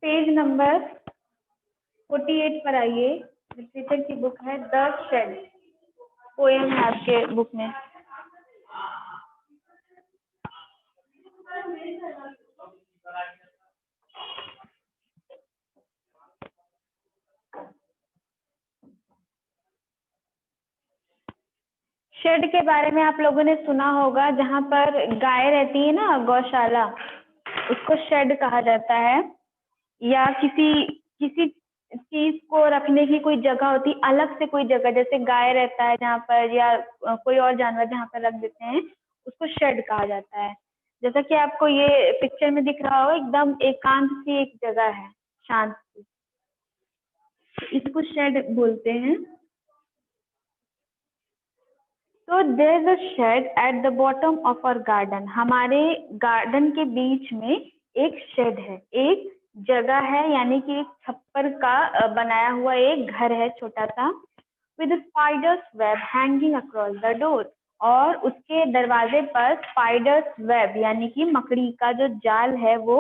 Page number 48 पर आइए। Literature की बुक है द शेड, पोएम है आपके बुक में। शेड के बारे में आप लोगों ने सुना होगा, जहाँ पर गाय रहती है ना, गौशाला, उसको शेड कहा जाता है। या किसी किसी चीज को रखने की कोई जगह होती, अलग से कोई जगह, जैसे गाय रहता है जहाँ पर, या कोई और जानवर जहाँ पर रख देते हैं, उसको शेड कहा जाता है। जैसा कि आपको ये पिक्चर में दिख रहा हो, एकदम एकांत सी एक जगह है, शांत सी, इसको शेड बोलते हैं। तो there is a shade at the bottom of our garden. हमारे गार्डन के बीच में एक शेड है, एक जगह है, यानी कि एक छप्पर का बनाया हुआ एक घर है छोटा सा, with spiders web hanging across the door. और उसके दरवाजे पर स्पाइडर्स वेब यानी कि मकड़ी का जो जाल है वो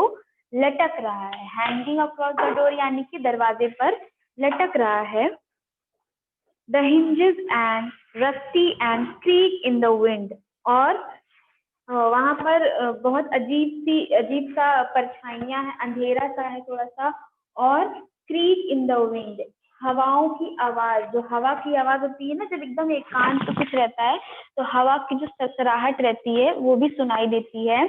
लटक रहा है। हैंगिंग अक्रॉस द डोर यानी कि दरवाजे पर लटक रहा है। The hinges and rusty and creak in the wind। और वहां पर बहुत अजीब सा परछाइयां है, अंधेरा सा है थोड़ा सा, और क्रीक इन द विंड, हवाओं की आवाज, जो हवा की आवाज होती है ना, जब एकदम एकांत तो कुछ रहता है तो हवा की जो सरसराहट रहती है वो भी सुनाई देती है।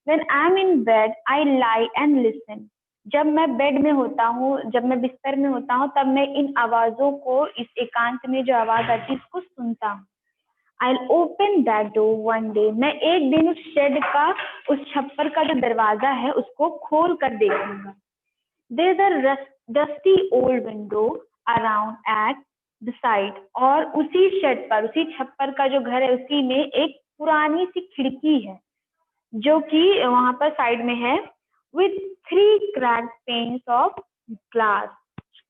When I'm in bed, I lie and listen। जब मैं बेड में होता हूँ, जब मैं बिस्तर में होता हूँ, तब मैं इन आवाजों को, इस एकांत में जो आवाज आती है उसको सुनता हूँ। I'll open that door one day। मैं एक दिन उस शेड का, उस छप्पर का जो दरवाजा है उसको खोल कर देखूंगा। There's a dusty old window around at the side। और उसी शेड पर, उसी छप्पर का जो घर है, उसी में एक पुरानी सी खिड़की है जो कि वहां पर साइड में है, with 3 cracked panes of glass।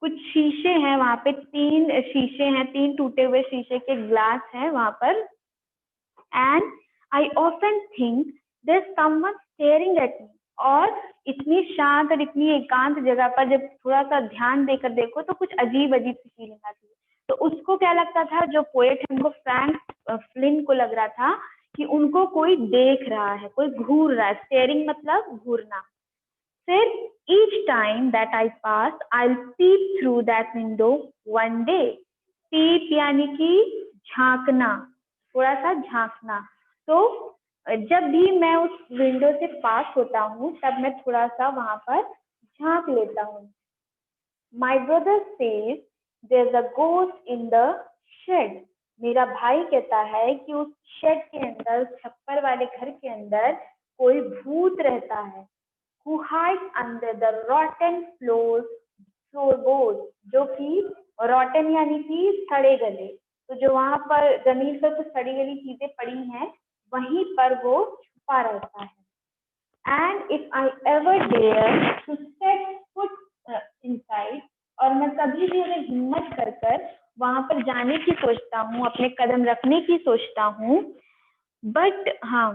कुछ शीशे हैं वहां पे, 3 शीशे हैं, 3 टूटे हुए शीशे के ग्लास हैं वहां पर। And I often think there's someone staring at me। और इतनी शांत और इतनी एकांत जगह पर जब थोड़ा सा ध्यान देकर देखो तो कुछ अजीब अजीब सी फीलिंग आती है। तो उसको क्या लगता था, जो पोएट है उनको, फ्रैंक फ्लिन को लग रहा था कि उनको कोई देख रहा है, कोई घूर रहा है। स्टेयरिंग मतलब घूरना। फिर each time that I pass, I'll peep through that window one day। peep यानी कि झांकना, थोड़ा सा झांकना। तो जब भी मैं उस विंडो से पास होता हूँ तब मैं थोड़ा सा वहां पर झांक लेता हूँ। My brother says there's a ghost in the shed। मेरा भाई कहता है कि उस शेड के अंदर, छप्पर वाले घर के अंदर कोई भूत रहता है। Who hides under the rotten floorboards। जो कि rotten यानी कि सड़े गले, तो जो वहां पर जमीन पर कुछ सड़ी गली चीजें पड़ी हैं वहीं पर वो छुपा रहता है। And if I ever dare to set foot inside। और मैं कभी भी अगर हिम्मत कर कर वहां पर जाने की सोचता हूँ, अपने कदम रखने की सोचता हूँ, बट हाँ,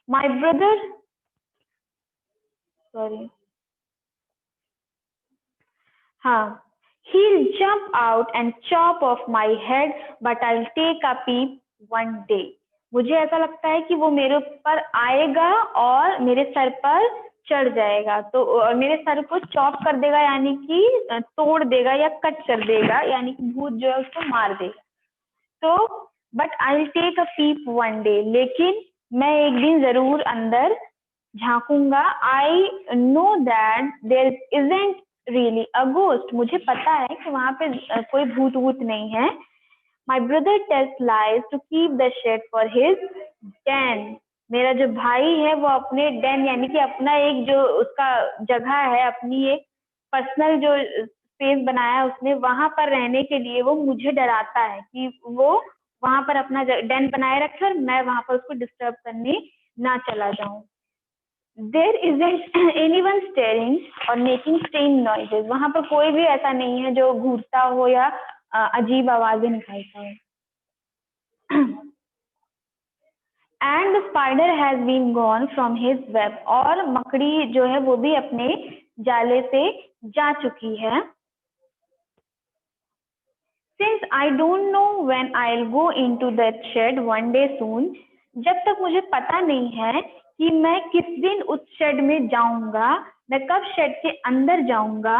माई ब्रदर, सॉरी, हाँ, he'll jump out and chop off my head, but I'll take a peep one day। मुझे ऐसा लगता है कि वो मेरे ऊपर आएगा और मेरे सर पर चढ़ जाएगा, तो मेरे सर को चॉप कर देगा, यानी कि तोड़ देगा या कट कर देगा, यानी कि भूत जो है उसको मार देगा। तो but I will take a peep one day, लेकिन मैं एक दिन जरूर अंदर झांकूंगा। I know that there isn't really a ghost. मुझे पता है कि वहां पे कोई भूत वूत नहीं है। My brother tells lies to keep the shade for his den. मेरा जो भाई है वो अपने डेन यानी कि अपना एक जो उसका जगह है, अपनी एक पर्सनल जो स्पेस बनाया है उसने, वहां पर रहने के लिए वो मुझे डराता है कि वो वहां पर अपना डेन बनाए रखे और मैं वहां पर उसको डिस्टर्ब करने ना चला जाऊं। There isn't anyone staring or making strange noises। वहां पर कोई भी ऐसा नहीं है जो घूरता हो या अजीब आवाजें निकालता हो। And the spider has been gone from his web। और मकड़ी जो है वो भी अपने जाले से जा चुकी है। Since I don't know when I'll go into that shed one day soon, जब तक मुझे पता नहीं है कि मैं किस दिन उस शेड में जाऊंगा, मैं कब शेड के अंदर जाऊंगा।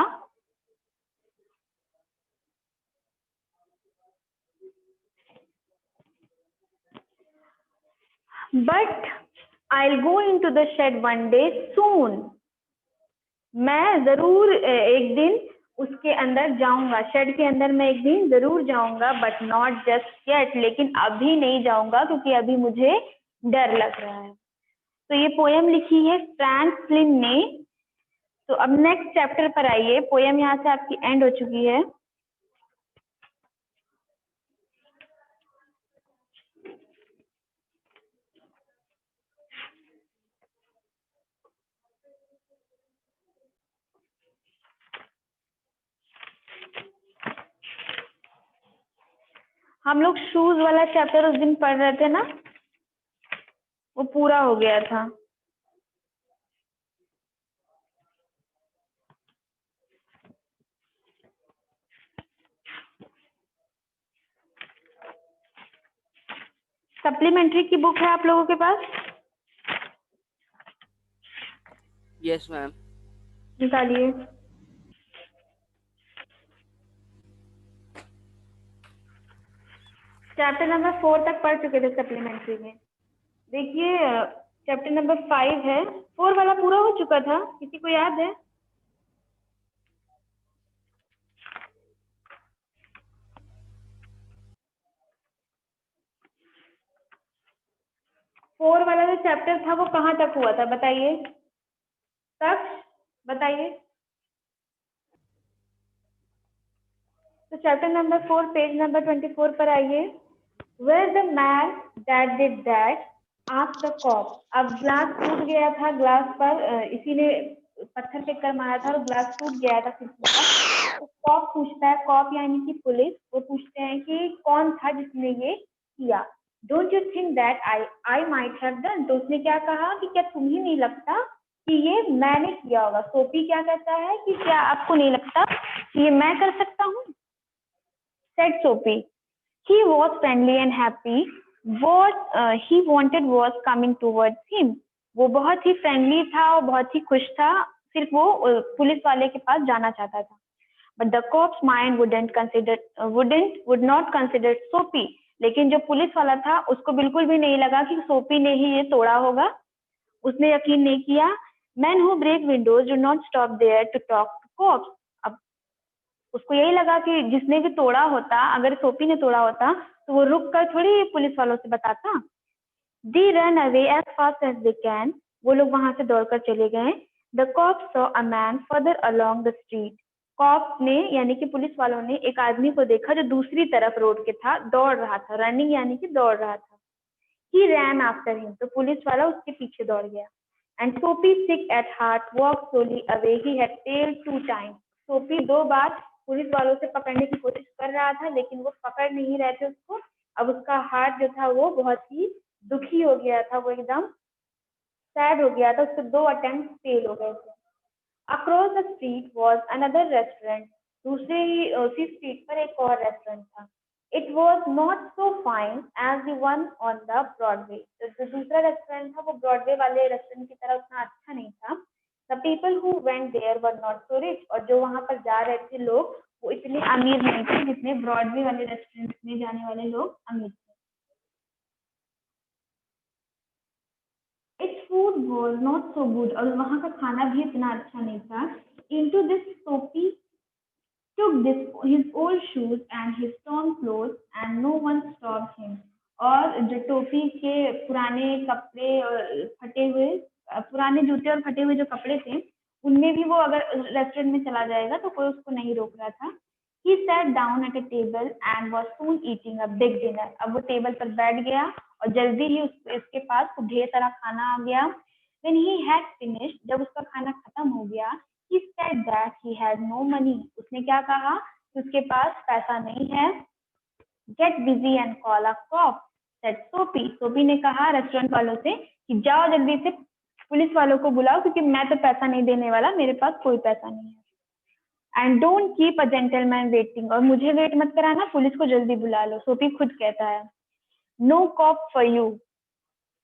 But I'll go into the shed one day soon. मैं जरूर एक दिन उसके अंदर जाऊंगा, शेड के अंदर मैं एक दिन जरूर जाऊंगा, बट नॉट जस्ट येट, लेकिन अभी नहीं जाऊंगा क्योंकि अभी मुझे डर लग रहा है। तो ये पोयम लिखी है फ्रैंक फ्लिन ने। तो अब नेक्स्ट चैप्टर पर आइए। पोयम यहाँ से आपकी एंड हो चुकी है। हम लोग शूज वाला चैप्टर उस दिन पढ़ रहे थे ना, वो पूरा हो गया था। सप्लीमेंट्री की बुक है आप लोगों के पास? Yes ma'am. निकालिए। चैप्टर नंबर 4 तक पढ़ चुके थे सप्लीमेंट्री में। देखिए चैप्टर नंबर 5 है, 4 वाला पूरा हो चुका था, किसी को याद है? फोर वाला जो चैप्टर था वो कहाँ तक हुआ था बताइए, तक बताइए। तो चैप्टर नंबर 4 पेज नंबर 24 पर आइए। Where the man that did that asked the cop। अब ग्लास टूट गया था, ग्लास पर इसी ने पत्थर फेंक कर मारा था और ग्लास टूट गया था किसी का। तो कॉप पूछता है, कॉप यानी कि पुलिस, वो पूछते हैं कि कौन था जिसने ये किया। Don't you think that I might have done. तो उसने क्या कहा कि क्या तुम्हें नहीं लगता कि ये मैंने किया होगा। सोपी क्या कहता है कि क्या आपको नहीं लगता कि ये मैं कर सकता हूँ। सेड सोपी। He was friendly and happy. What he wanted was coming towards him. वो बहुत ही फ्रेंडली था और बहुत ही खुश था, सिर्फ वो पुलिस वाले के पास जाना चाहता था। But the cop's mind would not consider Soapy। लेकिन जो पुलिस वाला था उसको बिल्कुल भी नहीं लगा कि सोपी ने ही ये तोड़ा होगा। उसने यकीन नहीं किया। Men who break windows do not stop there to talk to cops। अब उसको यही लगा कि जिसने भी तोड़ा होता, अगर सोपी ने तोड़ा होता तो वो रुक कर थोड़ी पुलिस वालों से बताता। They ran away as fast as they can। वो लोग वहां से दौड़कर चले गए। The cops saw a man further along the street। Cop ने यानी कि पुलिस वालों ने एक आदमी को देखा जो दूसरी तरफ रोड के था, दौड़ रहा था। रनिंग यानी कि दौड़ रहा था। He ran after him। तो पुलिस वाला उसके पीछे दौड़ गया। And Soapy, sick at heart, walked slowly away। He had failed 2 times। सोपी 2 बार पुलिस वालों से पकड़ने की कोशिश कर रहा था लेकिन वो पकड़ नहीं रहे थे उसको। अब उसका हार्ट जो था वो बहुत ही दुखी हो गया था, वो एकदम सैड हो गया था, उसके 2 अटेम्प्ट फेल हो गए थे। Across the street was another restaurant. दूसरे ही उसी स्ट्रीट पर एक और रेस्टोरेंट था। It was not so fine as the one on the Broadway. तो जो दूसरा रेस्टोरेंट था वो ब्रॉडवे वाले रेस्टोरेंट की तरह उतना अच्छा नहीं था। The people who went there were not so rich. और जो वहां पर जा रहे थे लोग वो इतने अमीर नहीं थे जितने ब्रॉडवे वाले रेस्टोरेंट में जाने वाले लोग अमीर थे। Its food was not so good. और वहां का खाना भी इतना अच्छा नहीं था। इनटू दिस सोपी took his old shoes and his torn clothes and no one stopped him। और जो टोपी के पुराने कपड़े और फटे हुए पुराने जूते और फटे हुए जो कपड़े थे उनमें भी वो अगर रेस्टोरेंट में चला जाएगा तो कोई उसको नहीं रोक रहा था। He sat down at a table and was soon eating a big dinner। अब वो टेबल पर बैठ गया और जल्दी ही इसके पास ढेर सारा खाना आ गया। When he had finished, जब उसका खाना खत्म हो गया, he said that he had no money। उसने क्या कहा कि उसके पास पैसा नहीं है। Get busy and call a cop, said Soapy। सोपी ने कहा रेस्टोरेंट वालों से कि जाओ जल्दी से पुलिस वालों को बुलाओ क्योंकि मैं तो पैसा नहीं देने वाला, मेरे पास कोई पैसा नहीं है। And don't keep a gentleman waiting, और मुझे वेट मत कराना, पुलिस को जल्दी बुला लो। सोफी खुद कहता है। No cop for you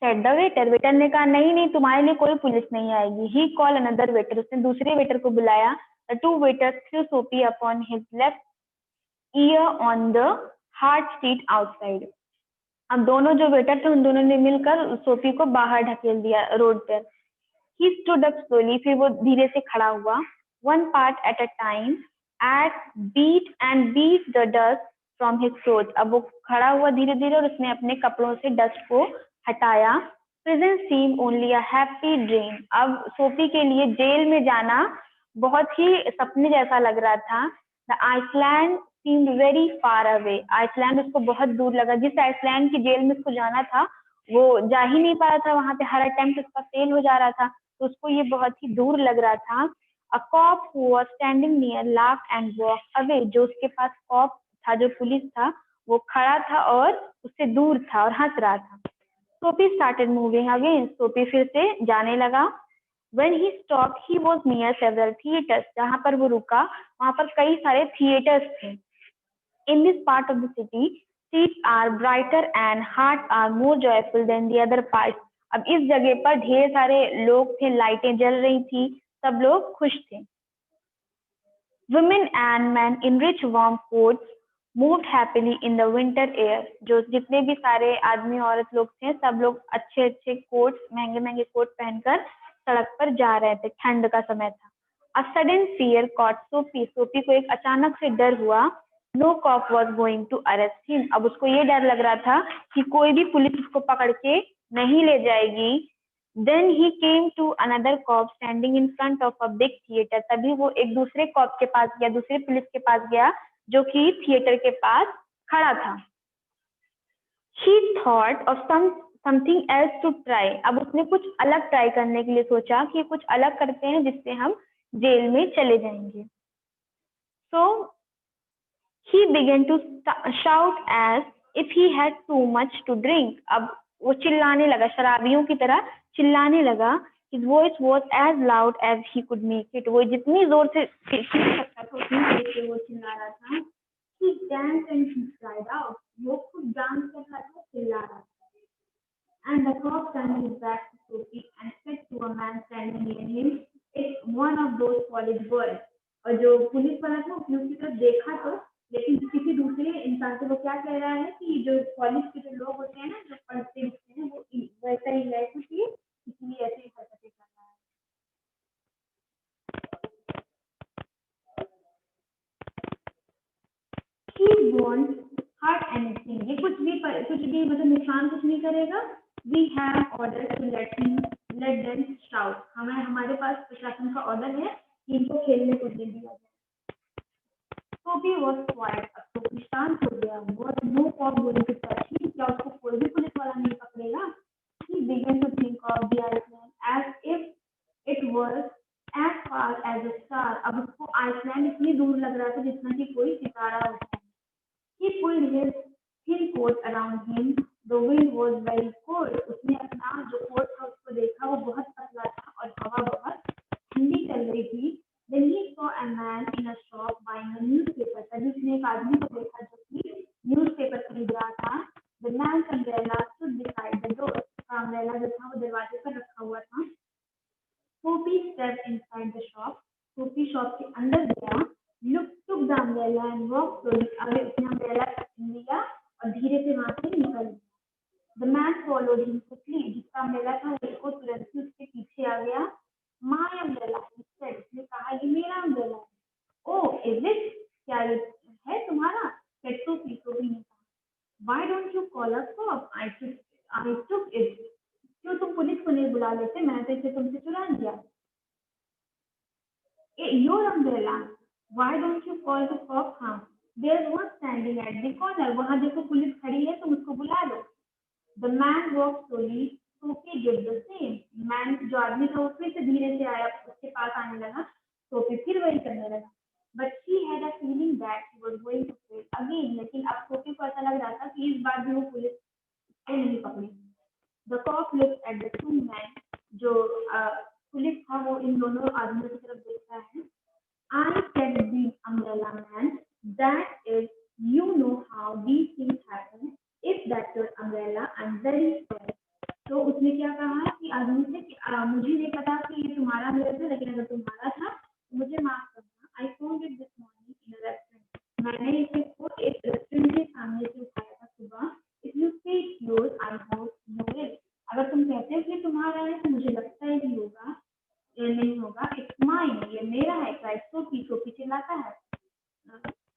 said the waiter, waiter ने कहा नहीं नहीं तुम्हारे लिए कोई पुलिस नहीं आएगी। ही कॉल अनदर वेटर, उसने दूसरे वेटर को बुलाया। The two waiters through Sophie upon his left ear on the hard street outside. अब दोनों जो वेटर थे उन दोनों ने मिलकर सोफी को बाहर ढकेल दिया रोड पर। He stood up slowly, फिर वो धीरे से खड़ा हुआ। One part at a time, at beat and beat the dust from his clothes. अब वो खड़ा हुआ धीरे धीरे और उसने अपने कपड़ों से डस्ट को हटाया। Prison seemed only a happy dream. अब सोफी के लिए जेल में जाना बहुत ही सपने जैसा लग रहा था। The Iceland seemed very far away. Iceland उसको बहुत दूर लगा। जिस आइसलैंड की जेल में उसको जाना था वो जा ही नहीं पा रहा था, वहां पे हर अटेम्प्ट उसका फेल हो जा रहा था, तो उसको ये बहुत ही दूर लग रहा था। A cop who was standing near laughed and walk away, जो उसके पास कॉप था, जो पुलिस था, वो खड़ा था और उससे दूर था और हंस रहा था। Sophie started moving again, Sophie फिर से जाने लगा। When he stopped, he was near several theaters. जहाँ पर वो रुका वहां पर कई सारे थिएटर्स थे। In this part of the city, streets are brighter and hearts are more joyful than the other parts. अब इस जगह पर ढेर सारे लोग थे, लाइटें जल रही थी, सब लोग खुश थे। Women and men in rich warm coats moved happily in the winter air. जो जितने भी सारे आदमी औरत लोग थे, सब लोग अच्छे अच्छे कोट, महंगे महंगे कोट पहनकर सड़क पर जा रहे थे, ठंड का समय था। A sudden fear caught Sophie. Sophie को एक अचानक से डर हुआ। No cop was going to arrest him. अब उसको ये डर लग रहा था कि कोई भी पुलिस उसको पकड़ के नहीं ले जाएगी। Then he came to another cop standing in front of a big theater. तभी वो एक दूसरे कॉप के पास गया, दूसरे पुलिस के पास गया, जो कि थिएटर के पास खड़ा था। He thought of something else to try. अब उसने कुछ अलग ट्राई करने के लिए सोचा कि कुछ अलग करते हैं जिससे हम जेल में चले जाएंगे। So he began to shout as if he had too much to drink. अब वो चिल्लाने लगा, शराबियों की तरह चिल्लाने लगा। His voice was as loud as he could make it. वो जितनी जोर से चीख सकता था उतनी तेज से वो चिल्ला रहा था। He danced and he cried out. वो खुद डांस कर रहा था, चिल्ला रहा था। And the cop turned his back to Sophie and said to a man standing near him, "It's one of those college boys." और जो पुलिस वाला था उसने उसकी तरफ देखा तो, लेकिन किसी दूसरे इंसान से वो क्या कह रहा है कि जो कॉलेज के जो लोग होते हैं ना, जो पढ़ते लिखते हैं, वो वैसा ही लाइफ होती है, इसलिए ऐसे ही हरकतें कर रहा है। He won't hurt anything. ये कुछ भी मतलब नुकसान कुछ नहीं करेगा। We have ordered to let them shout. हमारे पास प्रशासन का ऑर्डर है कि इनको खेलने को दे दिया जाए। Sophie was quiet. अब सोफी शांत हो गया। Was no cop going to touch him? क्या उसको कोई भी पुलिस वाला नहीं पकड़ेगा? He began to think of the Iceland as if it was as far as a star. अब उसको आइसलैंड इतनी दूर लग रहा था जितना कि कोई सितारा होता है। He pulled his thin coat around him. The wind was very cold. उसने अपना जो कोट था उसको देखा, वो बहुत पतला था और हवा बहुत ठंडी चल रही थी। Then he saw a man in a shop buying a newspaper. तभी उसने एक आदमी को देखा जो कि न्यूज़पेपर खरीद रहा था। The man's umbrella stood beside the door. उसका umbrella जो था वो दरवाजे पर रखा हुआ था। Sophie stepped inside the shop. Sophie shop के अंदर गया। took the umbrella and walked slowly away. उसने umbrella लिया और धीरे से वहां से निकल गया। The man followed him quickly. जिसका umbrella था वो तुरंत ही उसके पीछे आ गया। My umbrella, he said. उसने कहा ये मेरा umbrella है। Oh, is it? क्या ये है तुम्हारा? said Sophie. सोफी ने कहा। Why don't you call a cop? I took it. क्यों तुम पुलिस को नहीं बुला लेते? मैंने तो इसे तुमसे चुरा लिया। Your umbrella. Why don't you call the cop? हाँ, there's one standing at the corner. वहाँ देखो पुलिस खड़ी है, तुम उसको बुला लो। The man walked slowly. Sophie did the same. Man जो आदमी था वो फिर से धीरे से आया, उसके पास आने लगा। Sophie फिर वही करने लगा। But she had a feeling that he was going to fail again. लेकिन अब Sophie को ऐसा लग रहा था कि इस बार भी वो पुलिस को नहीं पकड़ेगी। The cop looked at the two men जो पुलिस था वो इन दोनों आदमियों की तरफ देखता है। I said the umbrella man, that is, you know how these things happen. If that's your umbrella, I'm very sorry. तो उसने क्या कहा कि आदमी से कि मुझे नहीं पता कि ये तुम्हारा अम्ब्रेला था, लेकिन अगर तुम्हारा था तो मुझे माफ करना। I found it this morning in a restaurant. मैंने इसे को एक रेस्टोरेंट के सामने से उठाया था सुबह। If you say it's yours, I hope you will. अगर तुम कहते हो कि तुम्हारा है तो मुझे लगता है कि होगा, ये नहीं होगा। इट्स माइन, ये मेरा है। क्राइड सोफी, सोफी चिल्लाता है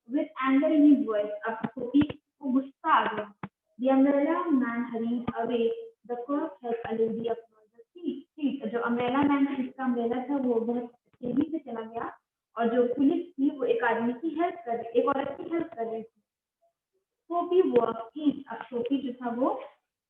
with anger in his voice. अब सोफी को गुस्सा आ गया। The umbrella man hurried away, the cop help a lady across the street. जो अम्ब्रेला मैन था, जिसका अम्ब्रेला था, वो बहुत तेजी से चला गया और जो पुलिस थी वो एक आदमी की हेल्प कर रही, एक औरत की हेल्प कर रही थी। Sophie walk east. अब सोफी जो था वो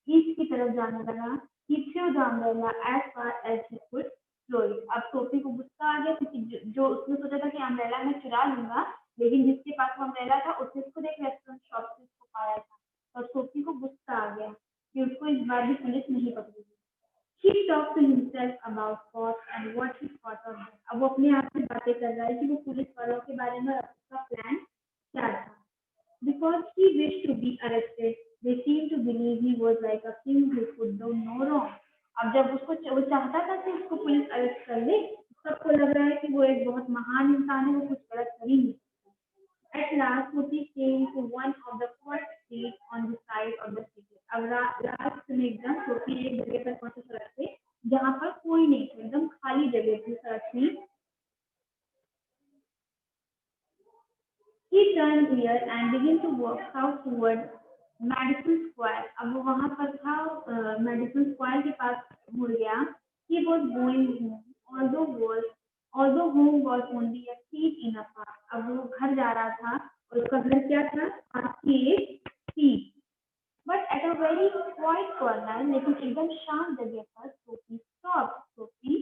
ईस्ट की तरफ जाने लगा। He threw the umbrella as far as he could throw it. अब सोफी को गुस्सा आ गया क्योंकि जो उसने सोचा था कि अम्ब्रेला मैं चुरा लूंगा, लेकिन जिसके पास वो अम्ब्रेला था उसने खुद एक रेस्टोरेंट शॉप से उसको पाया था और सोफी को गुस्सा आ गया कि उसको इस बार भी पुलिस नहीं पकड़ेगी। He talked to himself about cost and what he thought of them. अब वो अपने आप से बातें कर रहा है कि वो पुलिस वालों के बारे में उसका प्लान क्या था। Because he wished to be arrested, they seemed to believe he was like a king who could do no wrong. अब जब उसको वो चाहता था कि उसको पुलिस अरेस्ट कर ले, सबको लग रहा है कि वो एक बहुत महान इंसान है, वो कुछ गलत कर ही नहीं सकता। At last, Puti came to one of the quiet streets on the side of the city. अब लास्ट में एकदम छोटी एक जगह पर पहुंचे सड़क पे, जहाँ पर कोई नहीं था, एकदम खाली जगह थी सड़क में। He turned here and began to walk south toward Madison Square. अब वो वहाँ पर था, मेडिसन स्क्वायर के पास मुड़ गया। He was going home, although home was only a seat in a park. अब वो घर जा रहा था और उसका घर क्या था? पार्क की एक seat. But at a very quiet corner, लेकिन एकदम शांत जगह पर सोफी stopped. सोफी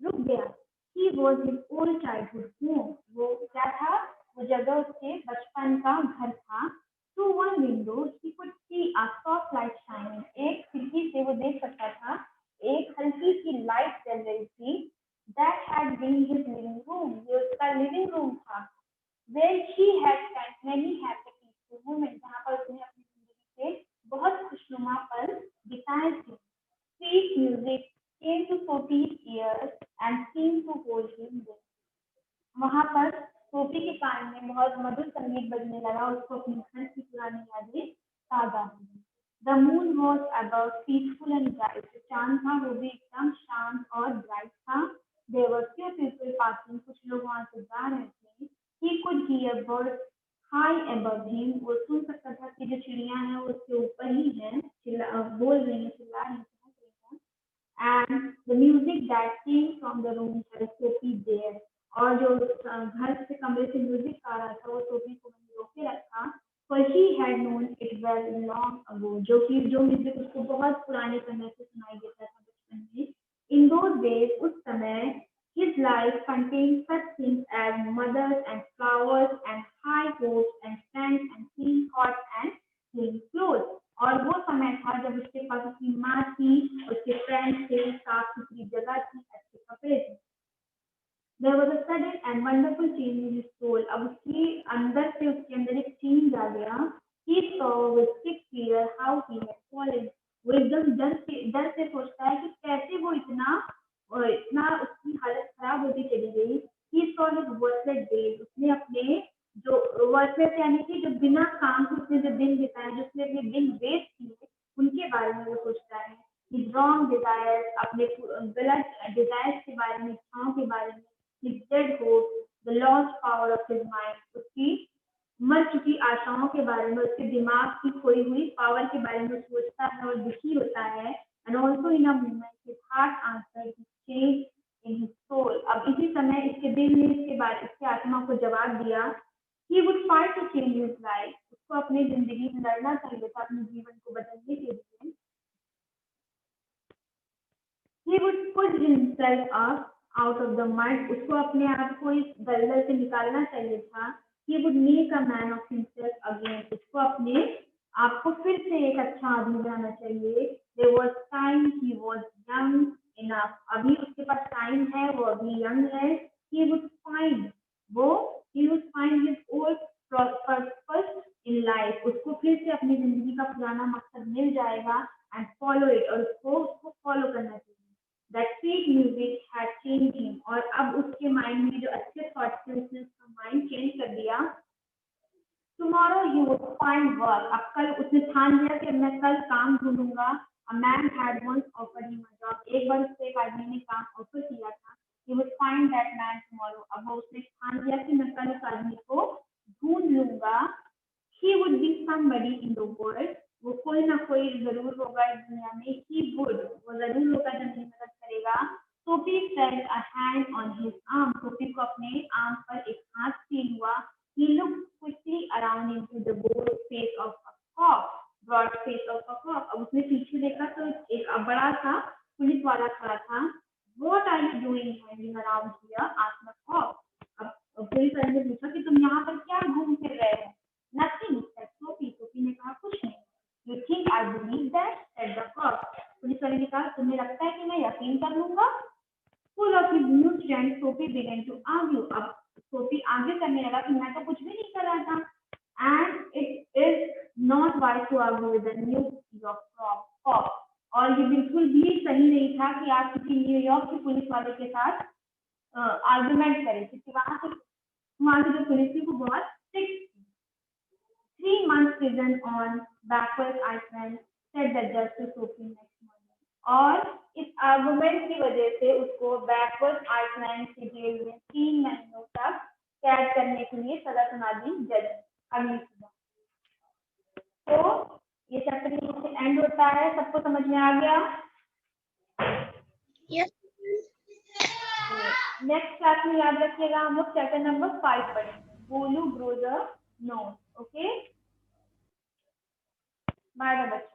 रुक गया। He was his old childhood home. वो क्या था? वो जगह उसके बचपन का घर था। Through one window, he could see a soft light shining. एक खिड़की से वो देख सकता था, एक हल्की सी लाइट जल रही थी। That had been his living room. ये उसका living room था। Where she had spent many happy peaceful moments. जहाँ पर उसने अपनी जिंदगी के बहुत खुशनुमा पल बिताए थे। Sweet music came to Sophie's ears and seemed to hold him there. वहाँ पर सोफी के कान में बहुत मधुर संगीत बजने लगा, उसको अपने घर की पुरानी यादें ताजा हुई। The moon was about peaceful and bright. चांद था वो भी एकदम शांत और ब्राइट था। There were few people passing. कुछ लोग वहाँ से जा रहे थे। He could hear birds high above him. वो सुन सकता था कि जो चिड़िया हैं वो उसके ऊपर ही हैं, बोल रही हैं, चिल्ला रही हैं, चहक रही हैं। And the music that came from the room had Sophie there. और जो घर से कमरे से म्यूजिक आ रहा था वो सोफी को मैंने रोके रखा। For she had known it well long ago. जो म्यूजिक उसको बहुत पुराने समय से सुनाई देता था बचपन में। In those days, उस समय, his life contained such things as mothers and flowers and high hopes and friends and clean thoughts and clean clothes. और वो समय था जब उसके पास उसकी माँ थी, उसके फ्रेंड्स थे, साफ सुथरी जगह थी, अच्छे कपड़े थे। There was a sudden and wonderful change in his soul. अब उसके अंदर से उसके अंदर एक चेंज आ गया। He saw with quick fear how he had fallen. वो एकदम डर से सोचता है कि कैसे वो इतना उसकी हालत खराब होती चली गई। He saw his worthless days. उसने अपने जो वर्थलेस यानी कि जो बिना काम के उसने जो दिन बिताए, जो उसने अपने दिन वेस्ट किए, उनके बारे में वो सोचता है। His wrong desires, अपने गलत डिजायर्स के बारे में, इच्छाओं के बारे में। His dead hopes, the lost power of his mind, उसकी मर चुकी आशाओं के बारे में, उसके दिमाग की खोई हुई पावर के बारे में सोचता है और दुखी होता है। And also in a moment, his heart answered his change in his soul. अब इसी समय इसके दिल ने इसके आत्मा को जवाब दिया। He would fight to change his life. उसको अपनी जिंदगी में लड़ना चाहिए था अपने जीवन को बदलने के लिए। He would pull himself up out of the mud. उसको अपने आप को इस दलदल से निकालना चाहिए था। He would make a man of himself again. उसको अपने आप को फिर से एक अच्छा आदमी बनाना चाहिए। There was time he was young, enough, अभी उसके पास टाइम है, वो अभी यंग है। He would find, he would find his old purpose in life, उसको फिर से अपनी जिंदगी का पुराना मकसद मिल जाएगा and follow it, और उसको फॉलो करना चाहिए। That sweet music had changed him, और अब उसके माइंड में जो अच्छे थॉट्स थे उसने उसका माइंड चेंज कर दिया। Tomorrow he would find work, अब कल उसने ठान लिया कि मैं कल काम ढूंढूंगा। A man had once offered him a job, एक बार उसको एक आदमी ने काम ऑफर किया था। He would find that man tomorrow, अब वो उसने ठान लिया कि मैं कल उस आदमी को ढूंढ लूंगा। He would be somebody in the world, वो कोई ना कोई जरूर होगा इस दुनिया में। He would, वो जरूर होगा जो मेरी मदद करेगा। Sophie felt a hand on his arm, Sophie को अपने आर्म पर एक हाथ फील हुआ। He looked quickly around into the broad face of a cop, broad face of a cop, अब उसने पीछे देखा तो एक बड़ा सा पुलिस वाला खड़ा था। What are you doing hanging around here? asked the cop. अब पुलिस वाले ने पूछा कि तुम यहाँ पर क्या घूम फिर रहे हो? Nothing, said Sophie. सोफी ने कहा कुछ नहीं। You think I believe that? said the cop. Police वाले ने कहा तुम्हें लगता है कि मैं यकीन कर लूंगा? Full of his new strength, Sophie began to argue. अब सोफी आगे करने लगा कि मैं तो कुछ भी नहीं कर रहा था। And it is not wise to argue with the New York cop. और ये बिल्कुल भी सही नहीं था कि आप किसी न्यूयॉर्क के पुलिस वाले के साथ आर्गुमेंट करें, क्योंकि वहाँ की जो पुलिस थी वो बहुत स्ट्रिक्ट थी। 3 months prison on Backward Iceland, said the judge to Sophie next morning. और इस आर्गुमेंट की वजह से उसको बैकवर्ड आइसलैंड की जेल में 3 महीनों तक कैद करने के लिए सजा सुना दी जज अगली सुबह। तो ये चैप्टर यहीं से एंड होता है। सबको समझ में आ गया? Yes. नेक्स्ट क्लास में याद रखिएगा हम लोग चैप्टर नंबर 5 पढ़ेंगे, Golu grows a nose. Okay, bye bye बच्चों।